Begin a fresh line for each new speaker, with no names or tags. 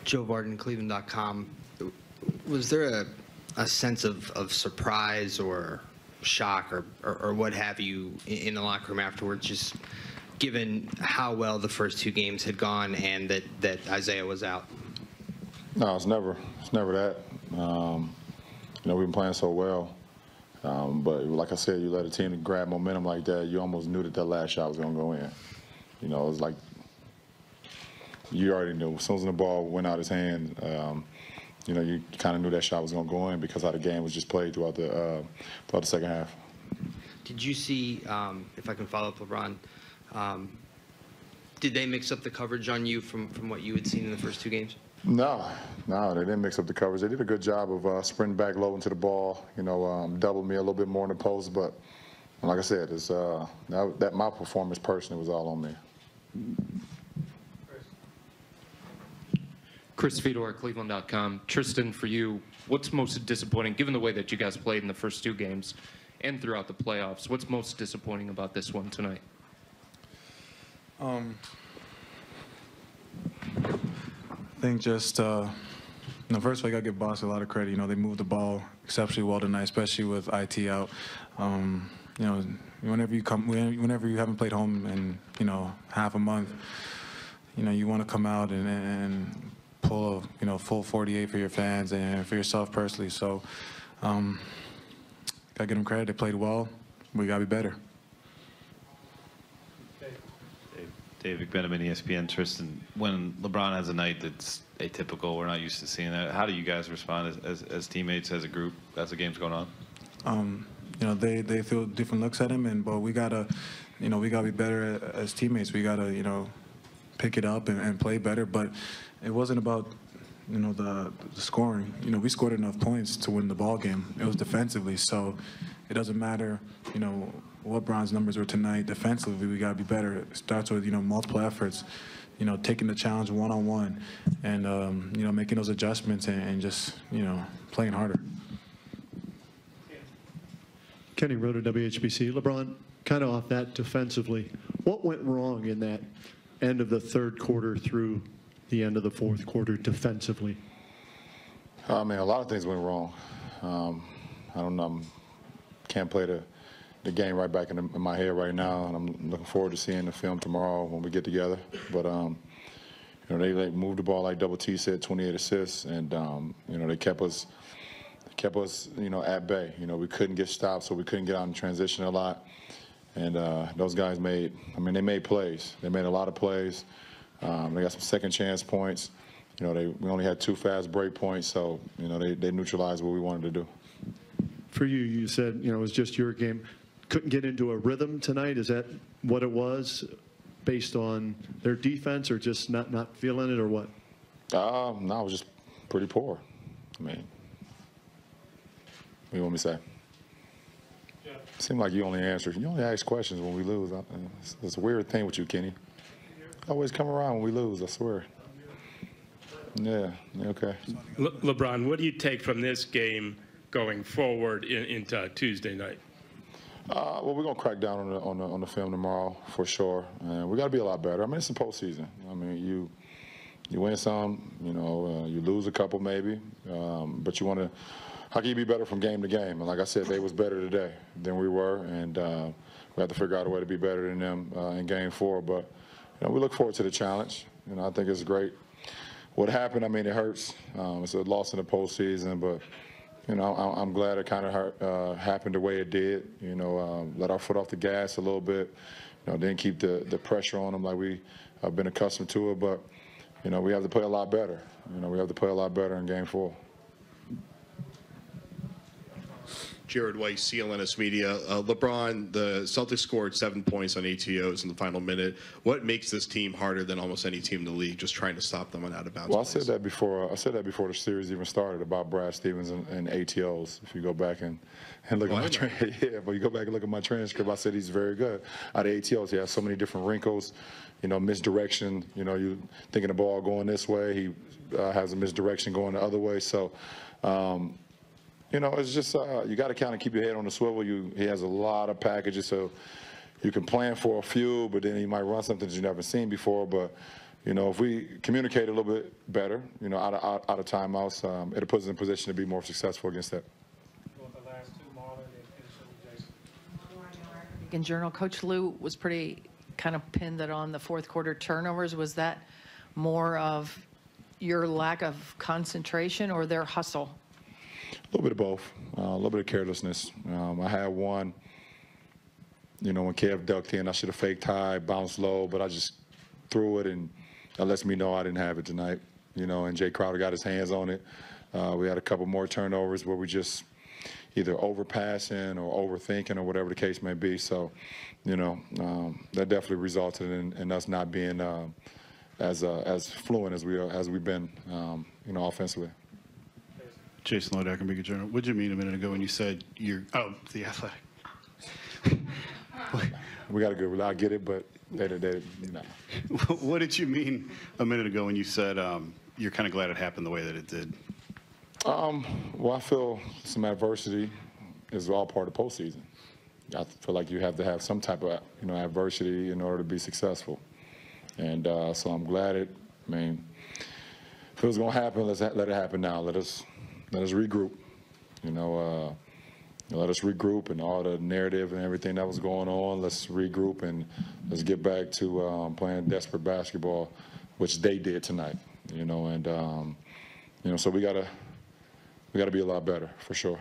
Joe Varden, Cleveland.com. Was there a sense of surprise or shock or what have you in the locker room afterwards, just given how well the first two games had gone and that Isaiah was out?
No, it's never that. We've been playing so well. But like I said, you let a team grab momentum like that, you almost knew that last shot was going to go in. It was like you already knew. As soon as the ball went out of his hand, you kind of knew that shot was going to go in because how the game was just played throughout the second half.
Did you see, if I can follow up, LeBron, did they mix up the coverage on you from what you had seen in the first two games? No,
they didn't mix up the coverage. They did a good job of sprinting back low into the ball, doubled me a little bit more in the post. But like I said, it's that my performance personally was all on me.
Chris Fedor, Cleveland.com. Tristan, for you, what's most disappointing, given the way that you guys played in the first two games and throughout the playoffs, what's most disappointing about this one tonight?
I think just, first of all, I got to give Boston a lot of credit. They moved the ball exceptionally well tonight, especially with IT out. Whenever you haven't played home in, half a month, you want to come out and pull a, full 48 for your fans and for yourself personally. So, got to give them credit. They played well. We got to be better.
David Benjamin, ESPN. Tristan, when LeBron has a night that's atypical, we're not used to seeing that. How do you guys respond as teammates, as a group, as the game's going on?
They feel different looks at him, but we gotta be better as teammates. We gotta pick it up and play better. But it wasn't about the scoring. We scored enough points to win the ball game. It was defensively, so it doesn't matter what Bron's numbers were tonight. Defensively, we got to be better. It starts with, multiple efforts, taking the challenge one-on-one and, making those adjustments and just, playing harder.
Kenny Roeder, WHBC. LeBron, kind of off that defensively, what went wrong in that end of the third quarter through the end of the fourth quarter defensively?
A lot of things went wrong. I don't know. Can't play the game right back in my head right now, and I'm looking forward to seeing the film tomorrow when we get together. But they moved the ball like Double T said, 28 assists, and they kept us at bay. We couldn't get stopped, so we couldn't get out in transition a lot. And those guys made plays. They made a lot of plays. They got some second chance points. We only had 2 fast break points, so they neutralized what we wanted to do.
For you, you said it was just your game. Couldn't get into a rhythm tonight. Is that what it was, based on their defense, or just not feeling it, or what?
No, it was just pretty poor. What do you want me to say? Yeah. Seemed like you only ask questions when we lose. It's a weird thing with you, Kenny. Always come around when we lose, I swear. Yeah, okay.
LeBron, what do you take from this game going forward into Tuesday night?
Well, we're gonna crack down on the film tomorrow for sure, and we got to be a lot better. It's the postseason. You win some, you lose a couple maybe, but you want to. How can you be better from game to game? And like I said, they was better today than we were, and we have to figure out a way to be better than them in Game 4. But we look forward to the challenge. I think it's great. What happened? It hurts. It's a loss in the postseason, but. I'm glad it kind of happened the way it did. Let our foot off the gas a little bit. Didn't keep the pressure on them like we have been accustomed to it. But, we have to play a lot better. We have to play a lot better in Game 4.
Jared Weiss, CLNS Media. LeBron, the Celtics scored 7 points on ATOs in the final minute. What makes this team harder than almost any team in the league, just trying to stop them on out-of-bounds
plays?
I said
that before the series even started about Brad Stevens and ATOs. If you go back and look at my but you go back and look at my transcript, I said he's very good out of ATOs. He has so many different wrinkles, misdirection. You thinking the ball going this way, he has a misdirection going the other way. So. It's just you got to kind of keep your head on the swivel. He has a lot of packages, so you can plan for a few, but then he might run something that you've never seen before. But you know, if we communicate a little bit better, you know, out of timeouts, it'll put us in position to be more successful against that.
In Journal, Coach Lou was pretty kind of pinned that on the fourth quarter turnovers. Was that more of your lack of concentration or their hustle?
A little bit of both, a little bit of carelessness. I had one, you know, when Kev ducked in, I should have faked high, bounced low, but I just threw it, and that lets me know I didn't have it tonight. You know, and Jay Crowder got his hands on it. We had a couple more turnovers where we just either overpassing or overthinking or whatever the case may be. So, you know, that definitely resulted in us not being as fluent as we've been, you know, offensively.
Jason Lodacker, Big Journal. What did you mean a minute ago when you said the Athletic?
We got a good. I get it, but they no.
What did you mean a minute ago when you said you're kind of glad it happened the way that it did?
Well, I feel some adversity is all part of the postseason. I feel like you have to have some type of, you know, adversity in order to be successful. And so I'm glad it. I mean, if it was going to happen, let it happen now. Let us regroup. You know, let us regroup, and all the narrative and everything that was going on. Let's regroup and let's get back to playing desperate basketball, which they did tonight. You know, and you know, so we gotta be a lot better for sure.